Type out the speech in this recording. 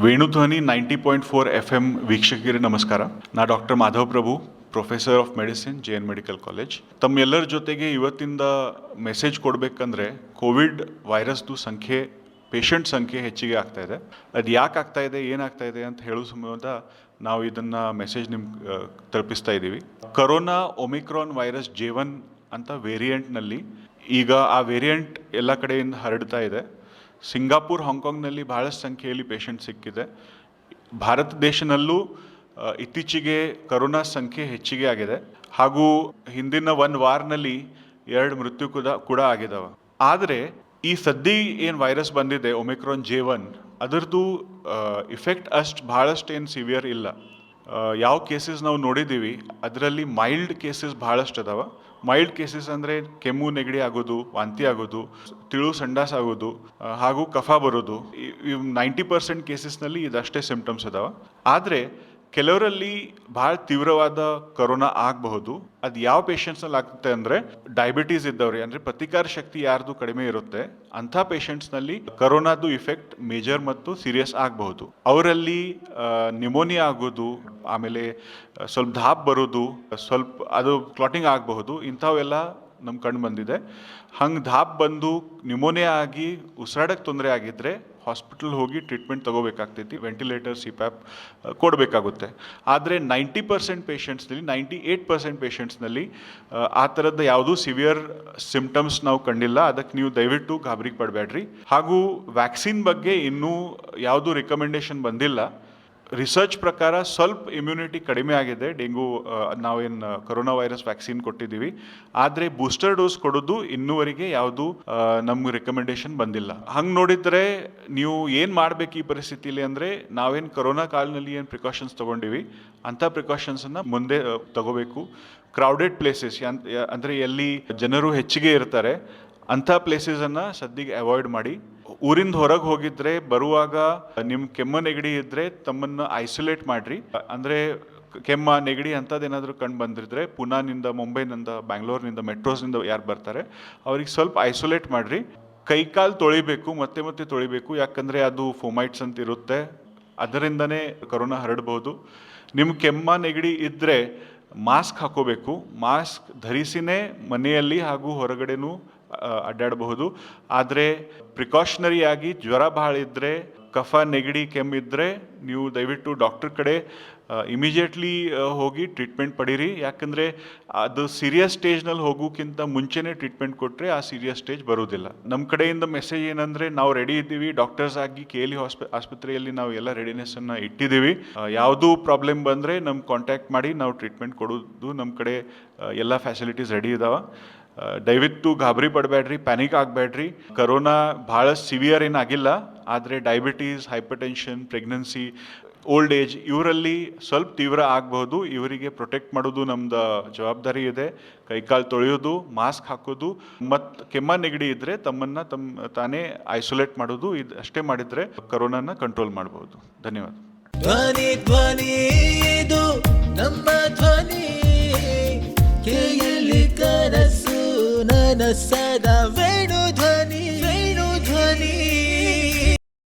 Venudhwani 90.4 FM ವೀಕ್ಷಕರಿಗೆ ನಮಸ್ಕಾರ. ನಾ doctor Madhav Prabhu, professor of medicine, JN medical college. ತಮ್ಮೆಲ್ಲರ ಜೊತೆಗೆ ಇವತ್ತಿಂದ ಮೆಸೇಜ್ ಕೊಡಬೇಕಂದ್ರೆ ಕೋವಿಡ್ ವೈರಸ್ದು ಪೇಷಂಟ್ ಸಂಖ್ಯೆ ಹೆಚ್ಚಿಗೆ ಆಗ್ತಾ ಇದೆ. ಅದು ಯಾಕೆ ಆಗ್ತಾ ಇದೆ, ಏನಾಗ್ತಾ ಇದೆ ಅಂತ ಹೇಳೋ ಸಂಬಂಧ ನಾವು ಇದನ್ನು ಮೆಸೇಜ್ ನಿಮ್ಗೆ ತಲುಪಿಸ್ತಾ ಇದ್ದೀವಿ. ಕರೋನಾ ಒಮಿಕ್ರಾನ್ ವೈರಸ್ J1 ಅಂತ ವೇರಿಯಂಟ್ನಲ್ಲಿ ಈಗ ಆ ವೇರಿಯಂಟ್ ಎಲ್ಲ ಕಡೆಯಿಂದ ಹರಡ್ತಾ ಇದೆ. ಸಿಂಗಾಪುರ್, ಹಾಂಗ್ಕಾಂಗ್ನಲ್ಲಿ ಬಹಳಷ್ಟು ಸಂಖ್ಯೆಯಲ್ಲಿ ಪೇಷಂಟ್ ಸಿಕ್ಕಿದೆ. ಭಾರತ ದೇಶನಲ್ಲೂ ಇತ್ತೀಚೆಗೆ ಕರೋನಾ ಸಂಖ್ಯೆ ಹೆಚ್ಚಿಗೆ ಆಗಿದೆ ಹಾಗೂ ಹಿಂದಿನ 1 ವಾರದಲ್ಲಿ 2 ಮೃತ್ಯು ಕೂಡ ಆಗಿದಾವೆ. ಆದರೆ ಈ ಸದ್ಯ ಏನು ವೈರಸ್ ಬಂದಿದೆ ಒಮಿಕ್ರಾನ್ J1 ಅದರದ್ದು ಇಫೆಕ್ಟ್ ಭಾಳಷ್ಟು ಏನು ಸಿವಿಯರ್ ಇಲ್ಲ. ಯಾವ ಕೇಸಸ್ ನಾವು ನೋಡಿದ್ದೀವಿ ಅದರಲ್ಲಿ ಮೈಲ್ಡ್ ಕೇಸಸ್ ಭಾಳಷ್ಟು ಅದಾವೆ. ಮೈಲ್ಡ್ ಕೇಸಸ್ ಅಂದರೆ ಕೆಮ್ಮು ನೆಗಡಿ ಆಗೋದು, ವಾಂತಿ ಆಗೋದು, ತಿಳು ಸಂಡಾಸ ಆಗೋದು ಹಾಗೂ ಕಫ ಬರೋದು. 90% ಕೇಸಸ್ನಲ್ಲಿ ಇದಷ್ಟೇ ಸಿಂಪ್ಟಮ್ಸ್ ಅದಾವೆ. ಆದರೆ ಕೆಲವರಲ್ಲಿ ಭಾಳ ತೀವ್ರವಾದ ಕರೋನಾ ಆಗಬಹುದು. ಅದು ಯಾವ ಪೇಷಂಟ್ಸ್ನಲ್ಲಿ ಆಗುತ್ತೆ ಅಂದರೆ ಡಯಾಬಿಟೀಸ್ ಇದ್ದವ್ರಿ, ಅಂದರೆ ಪ್ರತಿಕಾರ ಶಕ್ತಿ ಯಾರ್ದು ಕಡಿಮೆ ಇರುತ್ತೆ ಅಂಥ ಪೇಷಂಟ್ಸ್ನಲ್ಲಿ ಕರೋನಾದು ಇಫೆಕ್ಟ್ ಮೇಜರ್ ಮತ್ತು ಸೀರಿಯಸ್ ಆಗಬಹುದು. ಅವರಲ್ಲಿ ನ್ಯೂಮೋನಿಯಾ ಆಗೋದು, ಆಮೇಲೆ ಸ್ವಲ್ಪ ಧಾಪ್ ಬರೋದು, ಸ್ವಲ್ಪ ಅದು ಕ್ಲಾಟಿಂಗ್ ಆಗಬಹುದು. ಇಂಥವೆಲ್ಲ ನಮ್ಮ ಕಂಡು ಬಂದಿದೆ. ಹಂಗೆ ಧಾಪ್ ಬಂದು ನ್ಯೂಮೋನಿಯಾ ಆಗಿ ಉಸಿರಾಡಕ್ಕೆ ತೊಂದರೆ ಆಗಿದ್ದರೆ ಹಾಸ್ಪಿಟಲ್ ಹೋಗಿ ಟ್ರೀಟ್ಮೆಂಟ್ ತೊಗೋಬೇಕಾಗ್ತೈತಿ. ವೆಂಟಿಲೇಟರ್, CPAP ಕೊಡಬೇಕಾಗುತ್ತೆ. ಆದರೆ 90% ಪೇಷಂಟ್ಸ್ನಲ್ಲಿ 98% ಪೇಷಂಟ್ಸ್ನಲ್ಲಿ ಆ ಥರದ್ದು ಯಾವುದೂ ಸಿವಿಯರ್ ಸಿಂಪ್ಟಮ್ಸ್ ನಾವು ಕಂಡಿಲ್ಲ. ಅದಕ್ಕೆ ನೀವು ದಯವಿಟ್ಟು ಗಾಬರಿ ಪಡಬೇಡ್ರಿ. ಹಾಗೂ ವ್ಯಾಕ್ಸಿನ್ ಬಗ್ಗೆ ಇನ್ನೂ ಯಾವುದೂ ರಿಕಮೆಂಡೇಶನ್ ಬಂದಿಲ್ಲ. ರಿಸರ್ಚ್ ಪ್ರಕಾರ ಸ್ವಲ್ಪ ಇಮ್ಯುನಿಟಿ ಕಡಿಮೆ ಆಗಿದೆ ಡೆಂಗು, ನಾವೇನು ಕರೋನಾ ವೈರಸ್ ವ್ಯಾಕ್ಸಿನ್ ಕೊಟ್ಟಿದ್ದೀವಿ. ಆದರೆ ಬೂಸ್ಟರ್ ಡೋಸ್ ಕೊಡೋದು ಇನ್ನೂವರೆಗೆ ಯಾವುದು ನಮ್ಗೆ ರಿಕಮೆಂಡೇಶನ್ ಬಂದಿಲ್ಲ. ಹಂಗೆ ನೋಡಿದರೆ ನೀವು ಏನು ಮಾಡಬೇಕು ಈ ಪರಿಸ್ಥಿತಿಲಿ ಅಂದರೆ, ನಾವೇನು ಕರೋನಾ ಕಾಲದಲ್ಲಿ ಏನು ಪ್ರಿಕಾಷನ್ಸ್ ತೊಗೊಂಡಿವಿ ಅಂಥ ಪ್ರಿಕಾಷನ್ಸನ್ನು ಮುಂದೆ ತಗೋಬೇಕು. ಕ್ರೌಡೆಡ್ ಪ್ಲೇಸಸ್ ಅಂದರೆ ಎಲ್ಲಿ ಜನರು ಹೆಚ್ಚಿಗೆ ಇರ್ತಾರೆ ಅಂಥ ಪ್ಲೇಸಸನ್ನು ಸದ್ಯಕ್ಕೆ ಅವಾಯ್ಡ್ ಮಾಡಿ. ಊರಿಂದ ಹೊರಗೆ ಹೋಗಿದ್ರೆ ಬರುವಾಗ ನಿಮ್ಮ ಕೆಮ್ಮ ನೆಗಡಿ ಇದ್ದರೆ ತಮ್ಮನ್ನು ಐಸೋಲೇಟ್ ಮಾಡಿರಿ. ಅಂದರೆ ಕೆಮ್ಮ ನೆಗಡಿ ಅಂಥದ್ದೇನಾದರೂ ಕಂಡು ಬಂದಿದ್ರೆ ಪುನಾನಿಂದ, ಮುಂಬೈನಿಂದ, ಬ್ಯಾಂಗ್ಳೂರಿನಿಂದ, ಮೆಟ್ರೋಸ್ನಿಂದ ಯಾರು ಬರ್ತಾರೆ ಅವ್ರಿಗೆ ಸ್ವಲ್ಪ ಐಸೋಲೇಟ್ ಮಾಡಿರಿ. ಕೈಕಾಲು ತೊಳಿಬೇಕು, ಮತ್ತೆ ತೊಳಿಬೇಕು. ಯಾಕಂದರೆ ಅದು ಫೋಮೈಟ್ಸ್ ಅಂತ ಇರುತ್ತೆ, ಅದರಿಂದನೇ ಕರೋನಾ ಹರಡ್ಬೋದು. ನಿಮ್ಮ ಕೆಮ್ಮ ನೆಗಡಿ ಇದ್ದರೆ ಮಾಸ್ಕ್ ಹಾಕೋಬೇಕು. ಮಾಸ್ಕ್ ಧರಿಸಿನೇ ಮನೆಯಲ್ಲಿ ಹಾಗೂ ಹೊರಗಡೆನೂ ಅಡ್ಡಾಡಬಹುದು. ಆದರೆ ಪ್ರಿಕಾಷನರಿಯಾಗಿ ಜ್ವರ ಭಾಳ ಇದ್ದರೆ, ಕಫ ನೆಗಡಿ ಕೆಮ್ಮಿದ್ದರೆ ನೀವು ದಯವಿಟ್ಟು ಡಾಕ್ಟರ್ ಕಡೆ ಇಮಿಡಿಯೇಟ್ಲಿ ಹೋಗಿ ಟ್ರೀಟ್ಮೆಂಟ್ ಪಡೀರಿ. ಯಾಕಂದರೆ ಅದು ಸೀರಿಯಸ್ ಸ್ಟೇಜ್ನಲ್ಲಿ ಹೋಗೋಕ್ಕಿಂತ ಮುಂಚೆನೇ ಟ್ರೀಟ್ಮೆಂಟ್ ಕೊಟ್ಟರೆ ಆ ಸೀರಿಯಸ್ ಸ್ಟೇಜ್ ಬರೋದಿಲ್ಲ. ನಮ್ಮ ಕಡೆಯಿಂದ ಮೆಸೇಜ್ ಏನಂದರೆ, ನಾವು ರೆಡಿ ಇದ್ದೀವಿ. ಡಾಕ್ಟರ್ಸ್ ಆಗಿ KLE ಆಸ್ಪತ್ರೆಯಲ್ಲಿ ನಾವು ಎಲ್ಲ ರೆಡಿನೆಸ್ಸನ್ನು ಇಟ್ಟಿದ್ದೀವಿ. ಯಾವುದೂ ಪ್ರಾಬ್ಲಮ್ ಬಂದರೆ ನಮ್ಗೆ ಕಾಂಟ್ಯಾಕ್ಟ್ ಮಾಡಿ, ನಾವು ಟ್ರೀಟ್ಮೆಂಟ್ ಕೊಡೋದು ನಮ್ಮ ಕಡೆ ಎಲ್ಲ ಫ್ಯಾಸಿಲಿಟೀಸ್ ರೆಡಿ ಇದಾವೆ. ದಯವಿಟ್ಟು ಗಾಬರಿ ಪಡಬೇಡ್ರಿ, ಪ್ಯಾನಿಕ್ ಆಗಬೇಡ್ರಿ. ಕರೋನಾ ಭಾಳ ಸಿವಿಯರ್ ಏನಾಗಿಲ್ಲ. ಆದರೆ diabetes, hypertension, pregnancy, old age ಇವರಲ್ಲಿ ಸ್ವಲ್ಪ ತೀವ್ರ ಆಗಬಹುದು. ಇವರಿಗೆ ಪ್ರೊಟೆಕ್ಟ್ ಮಾಡೋದು ನಮ್ದು ಜವಾಬ್ದಾರಿ ಇದೆ. ಕೈಕಾಲು ತೊಳೆಯೋದು, ಮಾಸ್ಕ್ ಹಾಕೋದು ಮತ್ತು ಕೆಮ್ಮ ನೆಗಡಿ ಇದ್ದರೆ ತಾನೇ ಐಸೋಲೇಟ್ ಮಾಡೋದು, ಇದು ಅಷ್ಟೇ ಮಾಡಿದರೆ ಕರೋನಾನ ಕಂಟ್ರೋಲ್ ಮಾಡ್ಬೋದು. ಧನ್ಯವಾದ. ಧ್ವನಿ ಇದು ನಮ್ಮ ಧ್ವನಿ, KLE ಕನಸು ನನಸದ